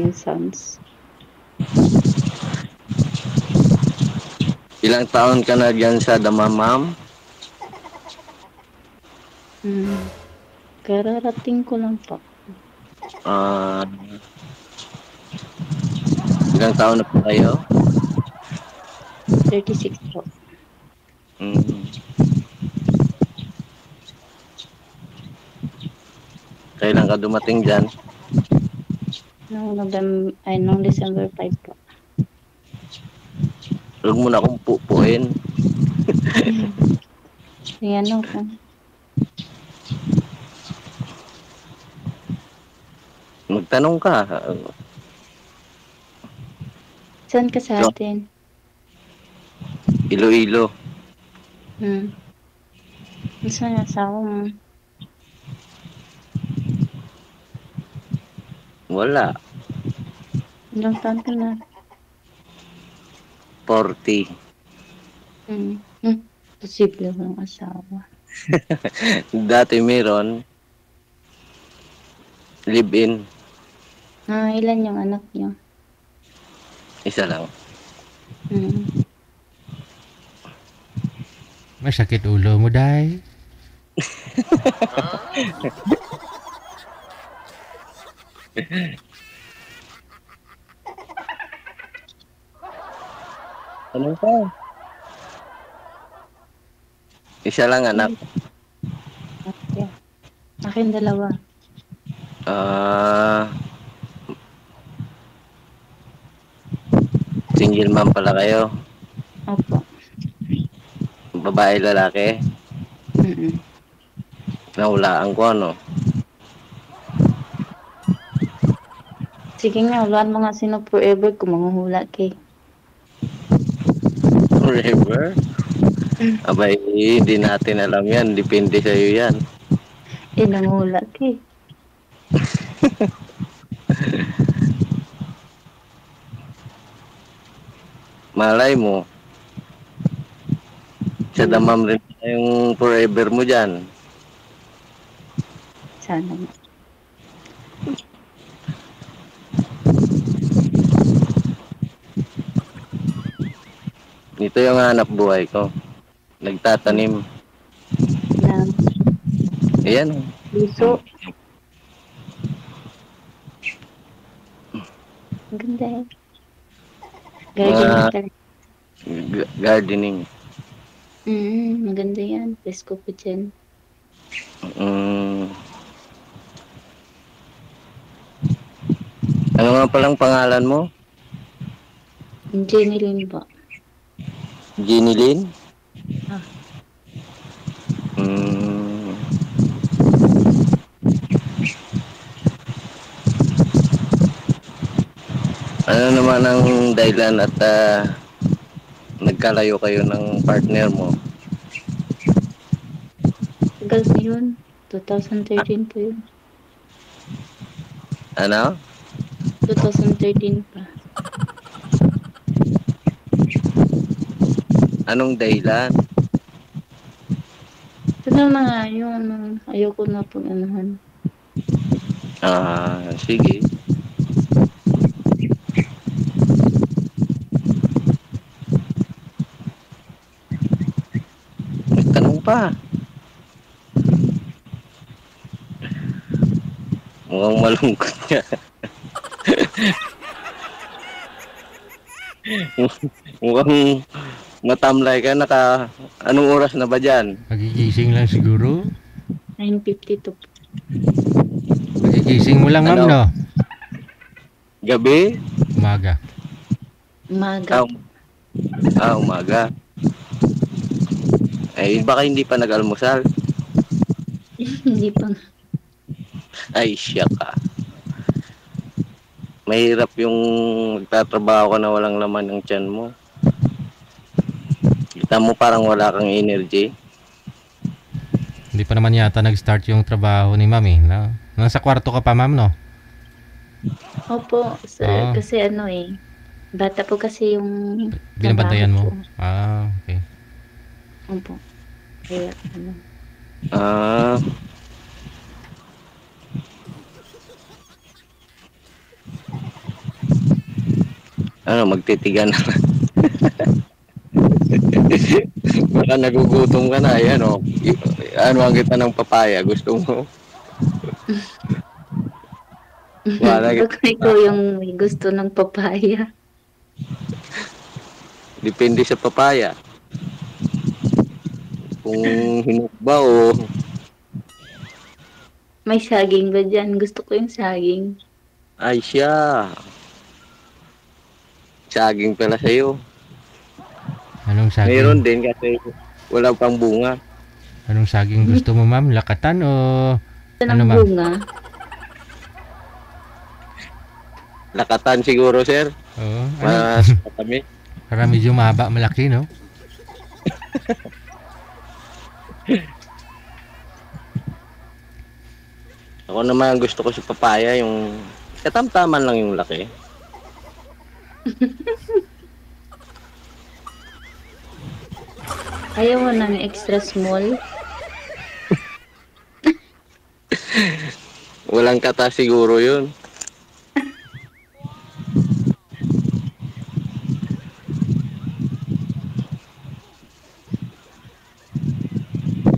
yung sounds. Ilang taon ka na dyan sa Damamam? Kararating ko lang po. Ah, ilang taon na po kayo? 36 po. Mm. Kailan ka dumating dyan? Nung December 5 po. Huwag mo na akong pupuin. Ayan ako. Magtanong ka. Saan ka sa atin? Iloilo. Saan yung asawa mo? Wala. Ilang taon ka na? 40. Posible walang asawa. Dati meron. Live-in. Ilan yung anak niyo? Isa lang. May sakit ulo mo, Day. Ano ka? Isa lang anak. Okay. Akin dalawa. Single mom pala kayo. Opo. Babae, lalaki. Nahulaan ko ano. Sige nga, hulaan mo nga sino forever kung manghuhula kay. Forever? Abay, hindi natin alam yan. Depende sa'yo yan. Nanguhula kay. Malay mo. Sa damam rin yung forever mo dyan. Sana nga. Ito yung hanap buhay ko. Nagtatanim. Ayan. Puso. Ang ganda eh. Gardening ka rin. Gardening. Maganda yan. Presko ko dyan. Ano nga palang pangalan mo? Jenny Lynn ba? Jenny Lynn? Ano naman ang dahilan at nagkalayo kayo ng partner mo? Tagal na yun. 2013 po yun. Ano? 2013 pa. Anong dahilan? Tagal na nga yun. Ayoko na pong anuhan. Sige. Tanong pa. Mukhang malungkot niya. Mukhang matamlay ka. Anong oras na ba dyan? Magigising lang siguro. 9:52 po. Magigising mo lang, ma'am, no? Gabi? Umaga. Umaga po. Umaga. Baka hindi pa nag-almusal. Hindi pa nga. Ay, siya ka. Mahirap yung magtatrabaho ka na walang laman ng tiyan mo. Kita mo parang wala kang energy. Hindi pa naman yata nag-start yung trabaho ni ma'am, eh. Nasa kwarto ka pa, ma'am, no? Opo. Kasi bata po kasi yung binabantayan mo? ko. Okay. Opo. Kaya Ano, magtitigan na. Baka nagugutom ka na, ayan o. Ano ang kita ng papaya, gusto mo? Wala Baka ikaw yung may gusto ng papaya. depende sa papaya. Kung hinog ba o May saging ba dyan? Gusto ko yung saging. ay siya. Saging pala sa'yo. Anong saging? Mayroon din kasi wala pang bunga. Anong saging gusto mo, ma'am? Lakatan o Ito ano, ng ma'am? bunga. Lakatan siguro, sir. Oo. Ano? Mas kami. Para medyo mahaba, malaki, no? Ako naman gusto ko sa papaya yung katamtaman lang yung laki. Ayaw mo ng extra small? Walang kata siguro yun.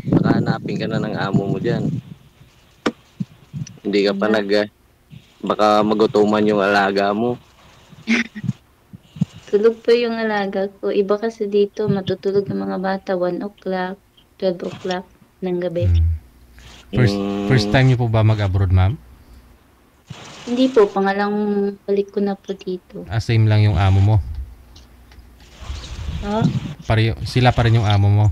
Baka hanapin ka na ng amo mo dyan. Hindi ka pa baka magutuman yung alaga mo. Tulog pa yung alaga ko. Iba kasi dito, matutulog yung mga bata 1 o'clock, 12 o'clock ng gabi. First time niyo po ba mag-abroad, ma'am? Hindi po, pangalang balik ko na po dito. Same lang yung amo mo. Ha? Sila pa rin yung amo mo.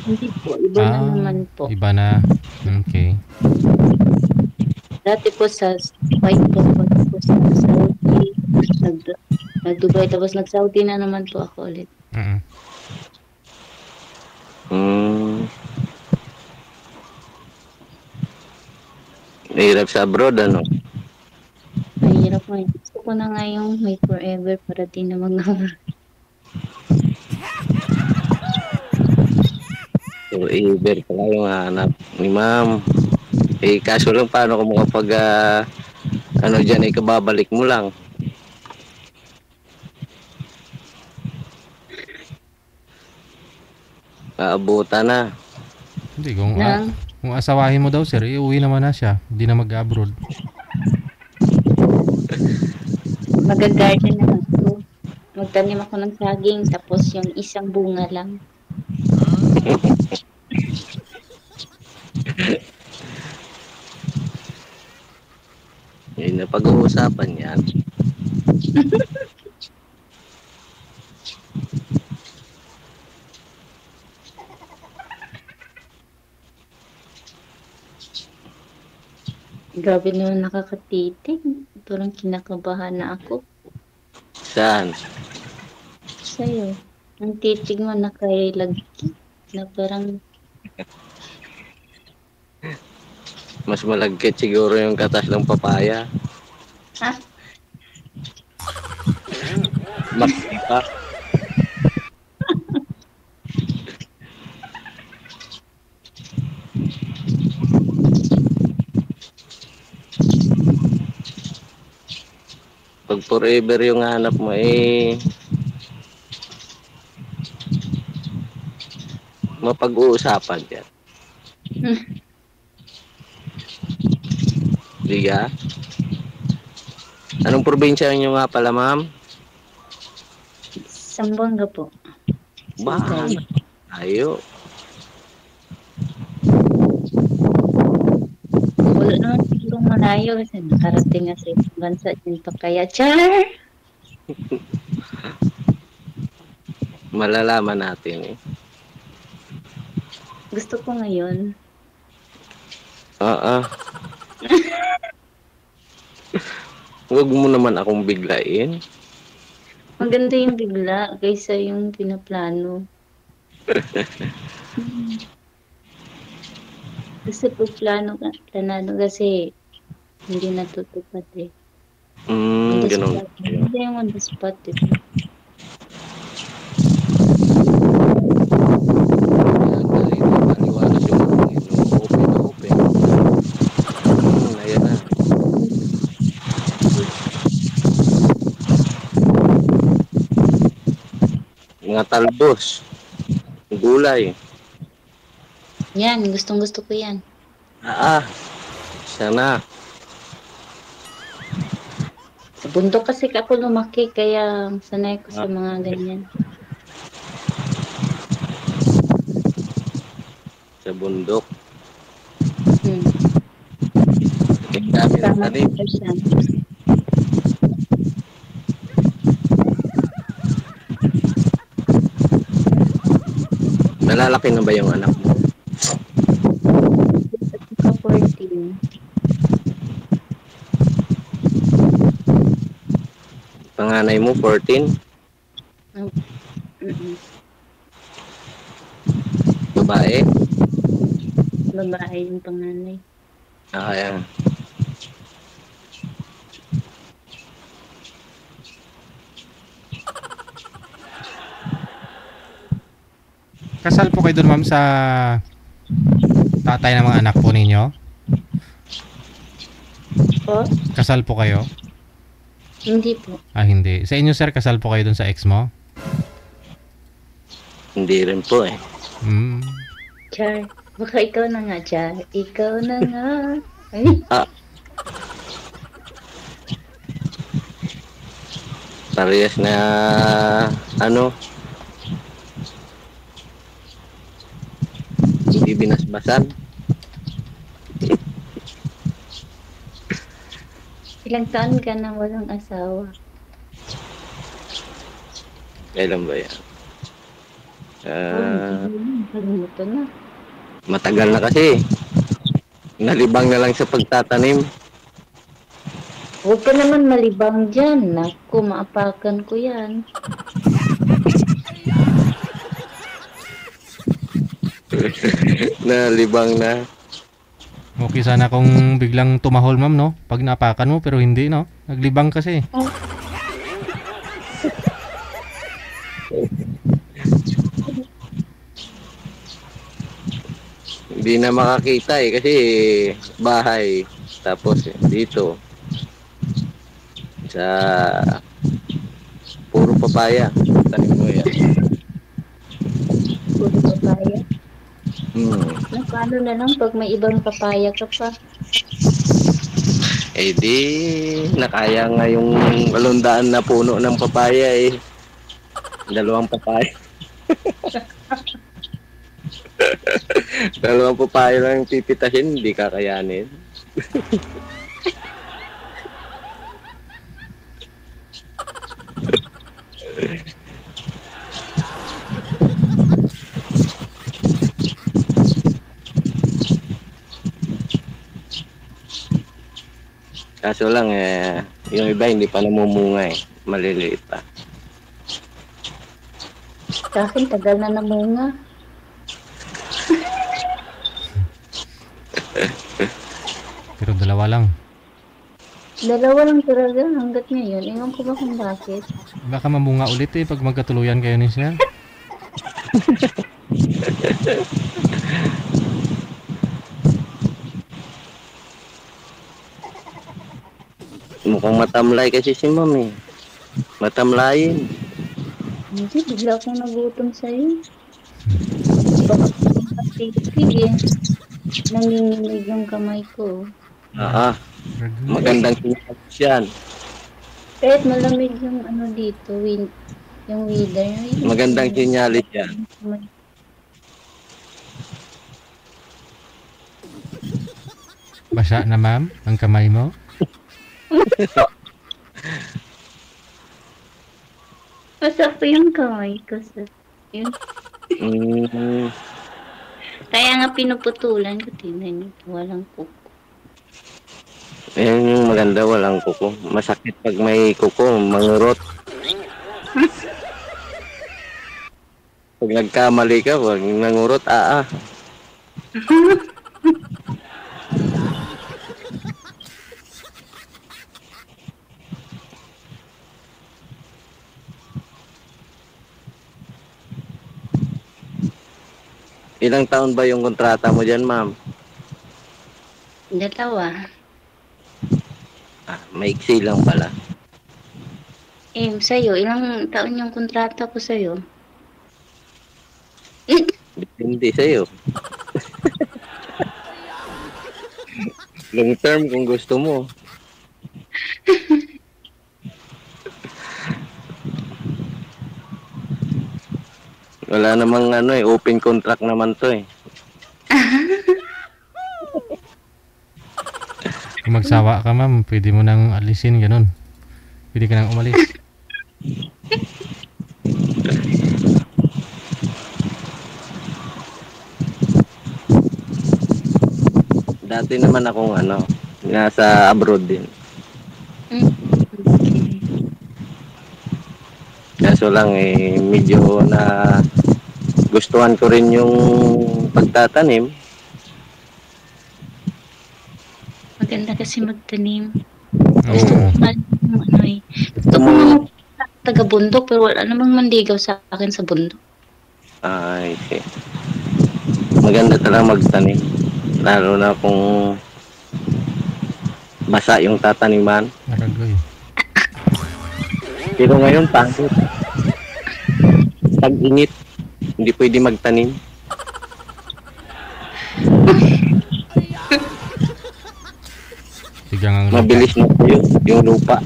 Hindi po, iba na naman po. Iba na. Okay. Dati po sa White po sa Saudi, nag-Dubai, tapos nag-Saudi na naman po ako ulit. Mahirap sa abroad, ano? Mahirap mo. Gusto ko na nga yung may forever para di na mag-abroad. Forever pala yung hanap ni ma'am. Kaso lang paano kung kapag ano dyan, kababalik mo lang. Aabutan na. Hindi, kung asawahin mo daw, sir, iuwi naman na siya. Hindi na mag-abroad. Mag-garden na ako. Magtanim ako ng saging, tapos yung isang bunga lang. Yun na pag-uusapan yan. Grabe naman nakakatitig. Parang kinakabahan na ako. Saan? Sa'yo. Ang titig mo nakailagki. Na parang Mas malagkit siguro yung katas ng papaya. ha? Makita. Pag forever yung hanap mo, mapag-uusapan yan. Diga? Anong probinsya nyo nga pala, ma'am? Sambuanga po. Ba? Ayo. Wala naman sigurong malayo kasi nakarating nga sa ibang bansa din pa kaya. Char! Malalaman natin eh. Gusto ko ngayon. Huwag mo naman akong biglain. Maganda yung bigla kaysa yung pinaplano. Kasi pag planado kasi hindi natutupad eh. Ganun. Hindi yung on the spot eh. Maliwanag yung open na open. Ayan na. Mga talbos. Gulay. Yan, gustong gusto ko yan. Siya na. Sa bundok kasi ako lumaki, kaya sanay ko sa Ah, mga ganyan. sa bundok. Hmm. Ang dami ng Tama tanim. ka siya. Nalalaki na ba yung anak mo? Ka 14. Panganay mo, 14? Mm-mm. Babae? Babae yung panganay. Kaya. Kasal po kayo doon, ma'am, sa tatay ng mga anak po ninyo? Po? Kasal po kayo? Hindi po. Hindi. Sa inyo, sir, kasal po kayo doon sa ex mo? Hindi rin po eh. Hmm. Char. Baka ikaw na nga, Char. Ikaw na nga. Ay, Parehas na ano, hindi binasbasan. ilang taon ka na walang asawa? Kailan ba yan? Kalimutan na. Matagal na kasi. Nalibang na lang sa pagtatanim. Huwag ka naman malibang dyan. Naku, maapakan ko yan. Nalibang na. Okay sana kung biglang tumahol, ma'am, no? Pag napakan mo, pero hindi, no? Naglibang kasi. Hindi na makakita eh kasi bahay. Tapos dito sa puro papaya. Tanim mo yan. Puro papaya. Paano na lang pag may ibang papaya ka pa? Eh di nakaya nga yung 800 na puno ng papaya eh. 2 papaya. 2 papaya lang pipitahin, hindi kakayanin. Kaso lang yung iba hindi pa namumunga eh. Maliliit pa. Sa akin, tagal na namunga. Pero dalawa lang. Dalawa lang talaga hanggat ngayon. Ewan ko ba kung bakit. Baka mamunga ulit eh pag magkatuluyan kayo ni sir. Mukhang matamlay kasi si Ma'am eh. Matamlayin. Hindi, bigla akong nagutom sa'yo. Baka sige. Nanginginig yung kamay ko. Magandang sinyalis yan. Kahit malamig yung ano dito, yung weather. Magandang sinyalis yan. Basa na, ma'am, ang kamay mo. Masakto yung kamay ko. Yun. Kaya nga pinuputulan ko. Tingnan nyo, walang kuko. Ayan yung maganda, walang kuko. Masakit pag may kuko, mangurot. Pag nagkamali ka, wag nangurot, Ilang taon ba yung kontrata mo dyan, ma'am? Dalawa. Maiksi lang pala. Sa'yo, ilang taon yung kontrata ko sa'yo? Hindi sa'yo. Long term kung gusto mo. Wala namang ano open contract naman to eh. Kung magsawa ka, ma'am, pwede mo nang alisin, ganun. Pwede ka nang umalis. Dati naman akong nasa abroad din. Okay. Kaso lang medyo na gustuhan ko rin yung pagtatanim. Maganda kasi magtanim. Oo. Gusto ko nga yung ano eh. Gusto ko nga taga-bundok pero wala namang manligaw sa akin sa bundok. Ay, okay. Maganda talaga magtanim. Lalo na kung basa yung tataniman. Aragoy. Pero ngayon, pangit. Tag-init. Hindi pwede magtanim. Sigang ang lupa. Mabilis na po yung lupa.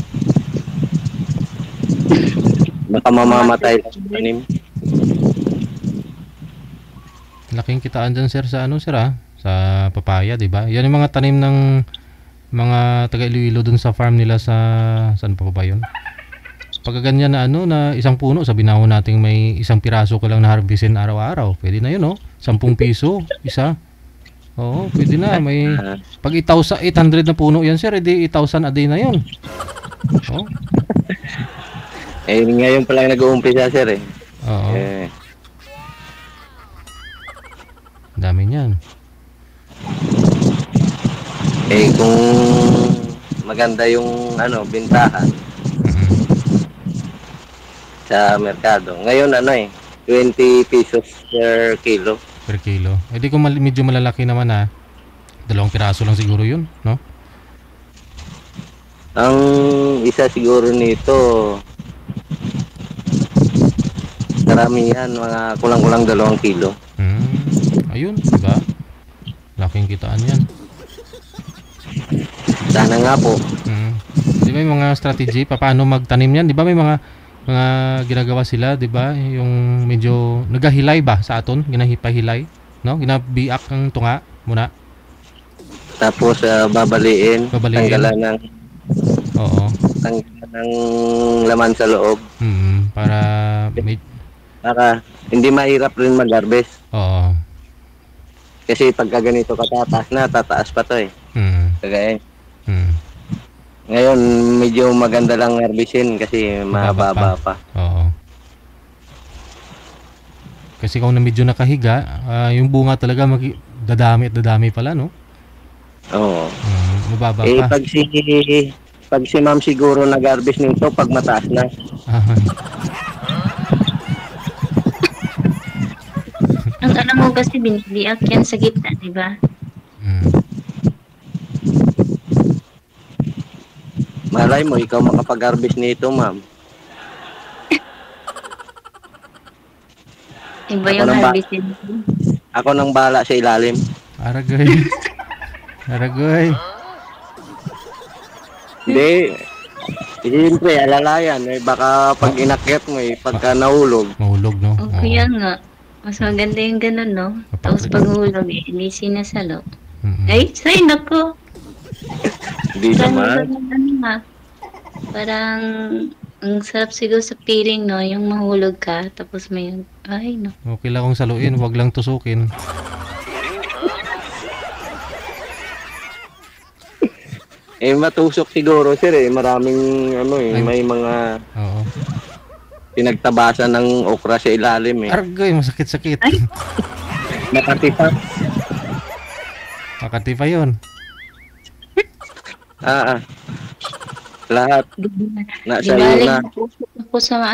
Baka mamamatay lang yung tanim. Laking kitaan dyan, sir, sa ano, sir, sa papaya, di ba? Yan yung mga tanim ng mga taga Iloilo dun sa farm nila sa saan pa ba yun? Pagka ganyan na na isang puno, sabi na ho nating may isang piraso ko lang na harvestin araw-araw. Pwede na yun, 10 piso, isa. Oo, pwede na. May, pag 800 na puno yan, sir, edi 1,000 a day na yun. Oo. Ngayon pa lang nag-uumpisa, sir eh. Oo. Eh, Dami niyan. kung maganda yung bintahan Mhm. sa merkado. Ngayon 20 pesos per kilo. Per kilo. Edi kung medyo malalaki naman 2 piraso lang siguro yun, no? Ang isa siguro nito, karamihan mga kulang-kulang 2 kilo. Ayun, diba? Laking kitaan yan. Sana nga po. Di ba yung mga strategy, paano magtanim yan? Di ba may mga ginagawa sila, di ba? Yung medyo nagahilay ba sa aton? Ginahipahilay, no? Ginabiak ang tunga muna. Tapos babaliin, tanggalan ng Oo. tanggalan ng laman sa loob Para para hindi mahirap rin mag-harvest. Oo. Kasi pagka ganito tataas pa to eh. Kagaya. Ngayon medyo maganda lang harvestin kasi mababa pa. Oo. Kasi kung medyo nakahiga, yung bunga talaga dadami at dadami pala, no? Oo. Mababa pa. Pag si ma'am siguro nag-harvest nito pag mataas na. Ang alam mo kasi binibiak yan sa gitna, di ba? Malay mo, ikaw makapag-harvest nito, ma'am. Iba yung harvestin. Ako nang bahala sa ilalim. Aragoy. Aragoy. Hindi. Siyempre, alalayan. Baka pag inakyat mo pagka nahulog. Mahulog, no? Okay yan nga. Mas maganda yung ganun, no? Tapos pag hulog, hindi sinasalo. Ay, say, nako. Hindi naman. Parang, ang sarap siguro sa feeling, no? Yung mahulog ka, tapos may, ay, no. Okay lang kung saluin, wag lang tusukin. Matusok siguro, sir, Maraming, may mga pinagtabasan ng okra sa ilalim, Argoy, masakit-sakit. Makati pa. Makati pa yun. Lahat. Di balik ako sa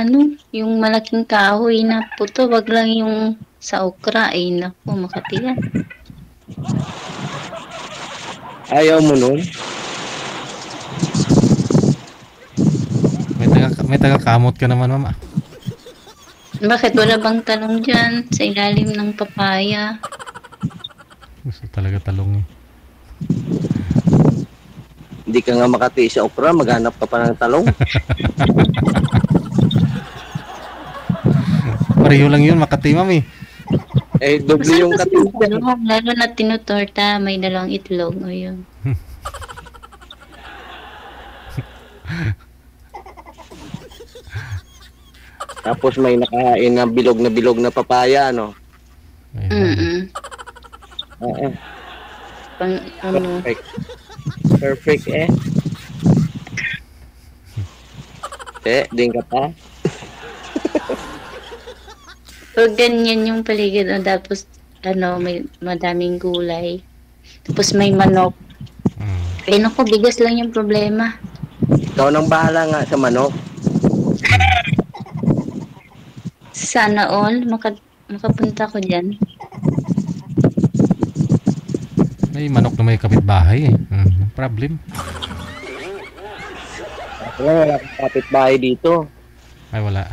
yung malaking kahoy na puto, wag lang yung sa okra, naku, Makati yan. Ayaw mo nun? May taga-kamot ka naman, mama. Bakit wala bang talong dyan sa ilalim ng papaya? Gusto talaga talong eh. Hindi ka nga makatiis sa okra, maghanap ka pa ng talong. Pareho lang yun, Makati, ma'am eh. Doble yung katis. Lalo na tinutorta, may dalawang itlog. O yun. Tapos may nakain na bilog na papaya, ano? Mm-mm. Oo. Pang, ano, Perfect eh. Din ka pa. so ganyan yung paligid. O, tapos, may madaming gulay. Tapos may manok. Eh, naku, bigas lang yung problema. Ikaw nang bahala nga sa manok. Sana all, makapunta ko dyan. May manok na may kapitbahay eh. Problem. Wala kang kapitbahay dito. Ay, wala.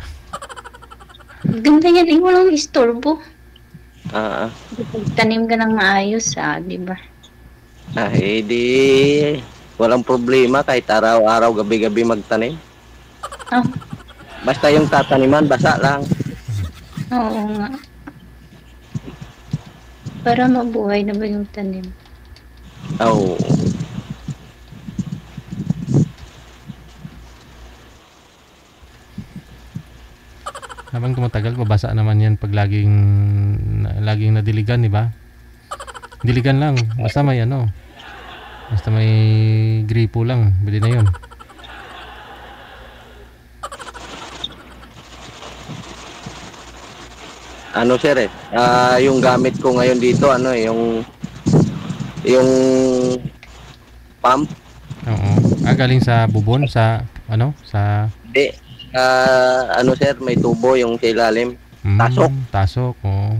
Ganda yan, walang istorbo. Ah. Tanim ka ng maayos, di ba? Di walang problema kahit araw-araw, gabi-gabi magtanim. Oh, Basta yung tataniman, basa lang. oo nga. Para mabuhay na ba yung tanim? Oo. Habang tumatagal, babasa naman yan pag laging nadiligan, di ba? Diligan lang. Basta may basta may gripo lang. Pwede na yun. Sir yung gamit ko ngayon dito, yung pump. Oo. Galing sa bubon, sa Hindi. Sir, may tubo yung sa ilalim. Tasok. Tasok, oo.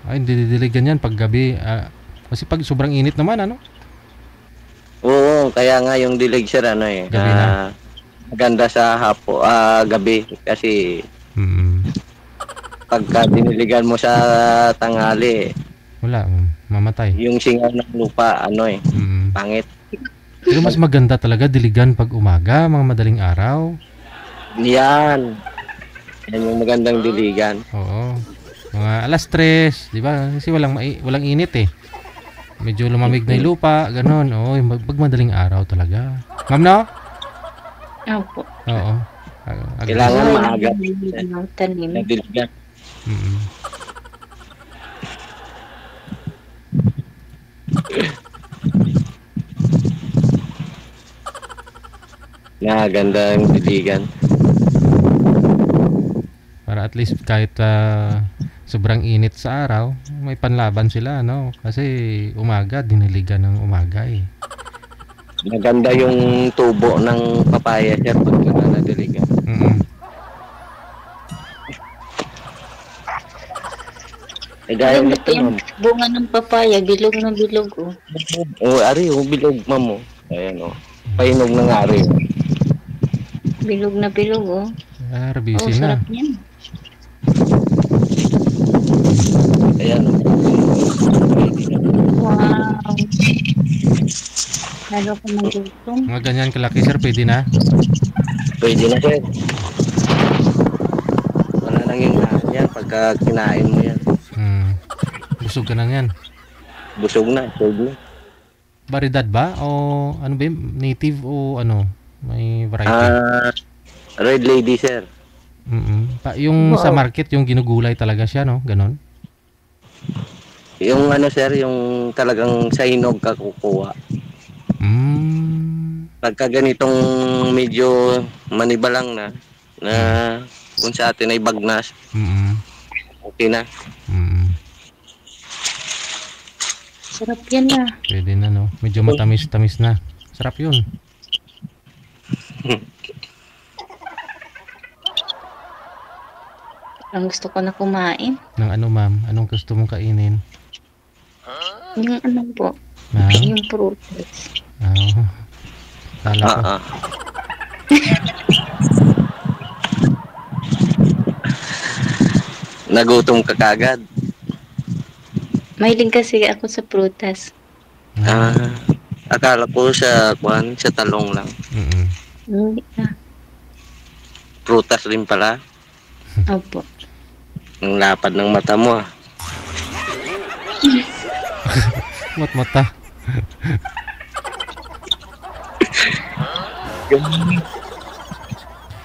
Ay, hindi didiligan yan pag gabi. Kasi pag sobrang init naman, Oo, kaya nga yung dilig, sir, gabi na. Maganda sa gabi kasi pagka diniligan mo sa tanghali, wala, mamatay. yung singaw ng lupa, pangit. Pero mas maganda talaga diligan pag umaga, mga madaling araw. Yan yung magandang diligan. Oo. Mga alas 3, di ba? Kasi walang init eh. Medyo lumamig na yung lupa, gano'n. Oo, pag madaling araw talaga. Ma'am, no? Opo. Oo. Kailangan maaga tanim. na diligan. Ganda ang diligan. Para at least kahit sobrang init sa araw, may panlaban sila, Kasi umaga, diniligan ng umaga eh. Maganda yung tubo ng papaya, sir, pag nadiligan. Gaya Ganda nito, pa yung ma'am. bunga ng papaya, bilog na bilog, Ari, bilog, ma'am, Ayan, painog ng ari. Bilog na bilog, Busy na. Sarap yan. Ayan, Wow. Lalo ko mag-gutom. Mga ganyan kalaki, sir, pwede na? Pwede na, sir. Wala lang yung yan pagka kinain mo yan. Busog ka na yan. Busog na, pwede. Baridad ba? O ano ba yun? Native o may variety? Red lady, sir. Yung sa market, yung ginugulay talaga siya, Ganon? Yung sir, yung talagang sa hinog ka kukuha. Pagka ganitong medyo manibalang na kung sa atin ay bagnas, okay na. Sarap yan Pwede na, Medyo matamis-tamis na. Sarap yun. Ang gusto ko na kumain. Ng ma'am? Anong gusto mong kainin? Yung po. Yung prutas. Kala ko. nagutom ka kagad. Mahilig kasi ako sa prutas. Akala ko sa talong lang. Hindi na. Prutas rin pala. Opo. Ang lapad ng mata mo. Mata.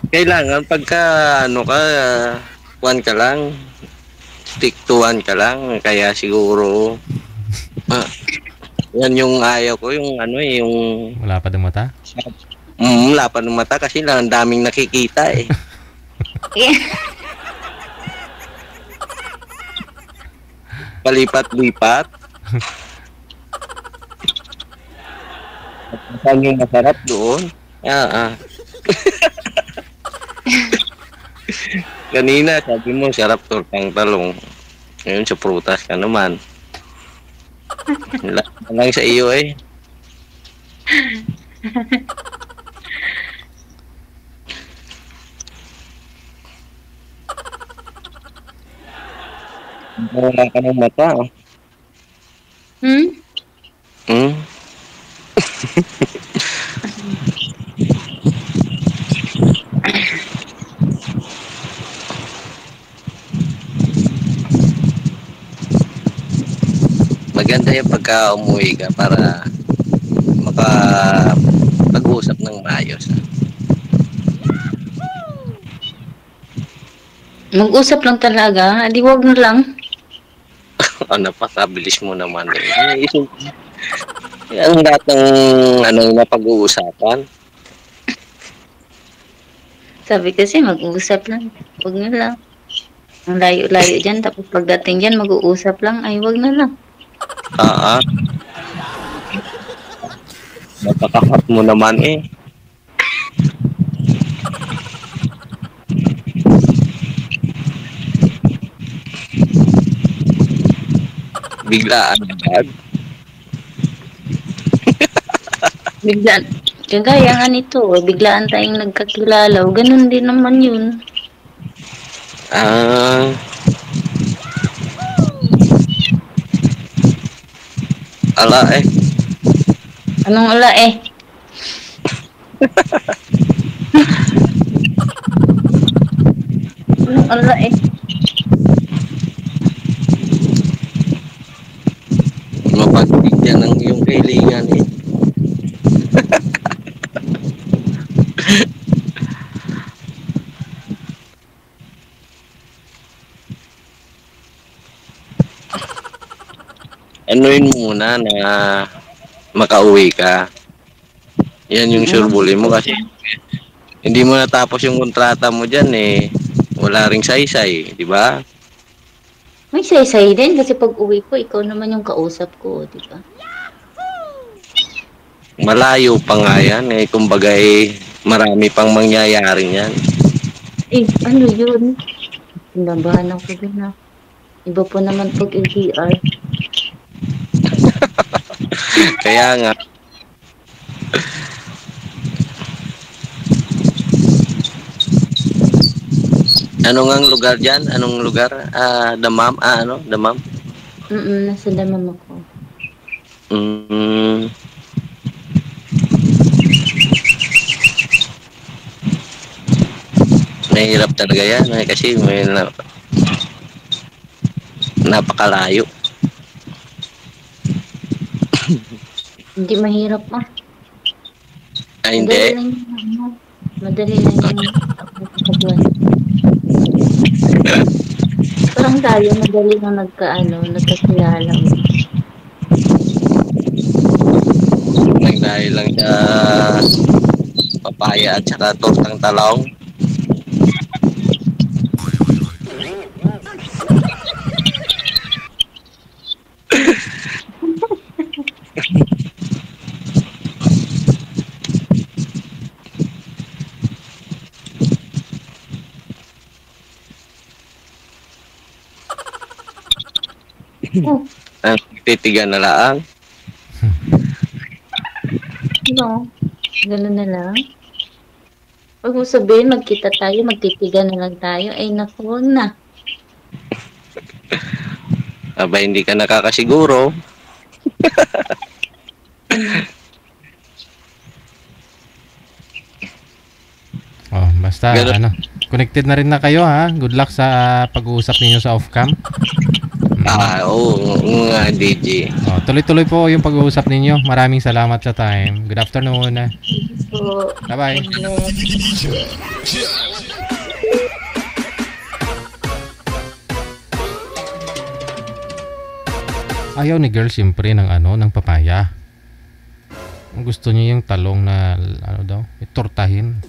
Kailangan pagka ka lang, stick to one ka lang, kaya siguro yan yung ayaw ko, yung yung Malapad ang mata? lapad ng mata kasi lang ang daming nakikita eh. Palipat-lipat. At yung masarap doon. Kanina sabi mo sarap tortang talong. Ngayon sa prutas ka naman. Lang sa iyo eh. Wala ka ng mata. Hmm? Maganda yung pagka umuwi ka para makapag-usap ng maayos. Mag-usap lang talaga. Di wag na lang. Napakabilis mo naman eh. Ang lahat ng napag-uusapan. Sabi kasi mag-usap lang. Wag na lang. Ang layo-layo dyan. Tapos pagdating dyan, mag-uusap lang. Ay, wag na lang. Napakahot mo naman eh. Biglaan agad. Biglaan. Kagaya nga nito. Biglaan tayong nagkakilala. O, ganun din naman yun. Ala eh. Anong ala eh? Anong ala eh? Mapagbigyan ng iyong kailangan eh. Anuin mo muna na makauwi ka. Yan yung surebulin mo kasi hindi mo natapos yung kontrata mo dyan eh. Wala ring saysay, di ba? May say-say din kasi pag uwi ko, ikaw naman yung kausap ko, di ba? Malayo pa nga yan eh. Kumbaga eh, marami pang mangyayari yan. Eh, ano yun? Pinabahan ako din na. Iba po naman pag LDR. Kaya nga. Ano ngang lugar dyan? Anong lugar? Damam? Damam? Nasa damam ako. Nahirap talaga yan kasi may napakalayo. Hindi mahirap ah. Hindi. Madali lang yung pagkakagwan. Parang tayo, madali na nagkakilala mo. Dahil lang sa papaya at saka tortang talong. Titigan na lang. No, gano'n na lang. Huwag mo sabihin, magkita tayo, magtitigan na lang tayo. Ay, naku, huwag na. Aba, hindi ka nakakasiguro. Oh, basta Ganun. ano, connected na rin na kayo ha. Good luck sa pag-uusap ninyo sa off-cam. Oo nga, DJ. Oh, tuloy-tuloy po yung pag-uusap ninyo. Maraming salamat sa time. Good afternoon. So, Bye-bye. Ayaw ni girl siyempre ng ng papaya. Ang gusto niya yung talong na ano daw, itortahin.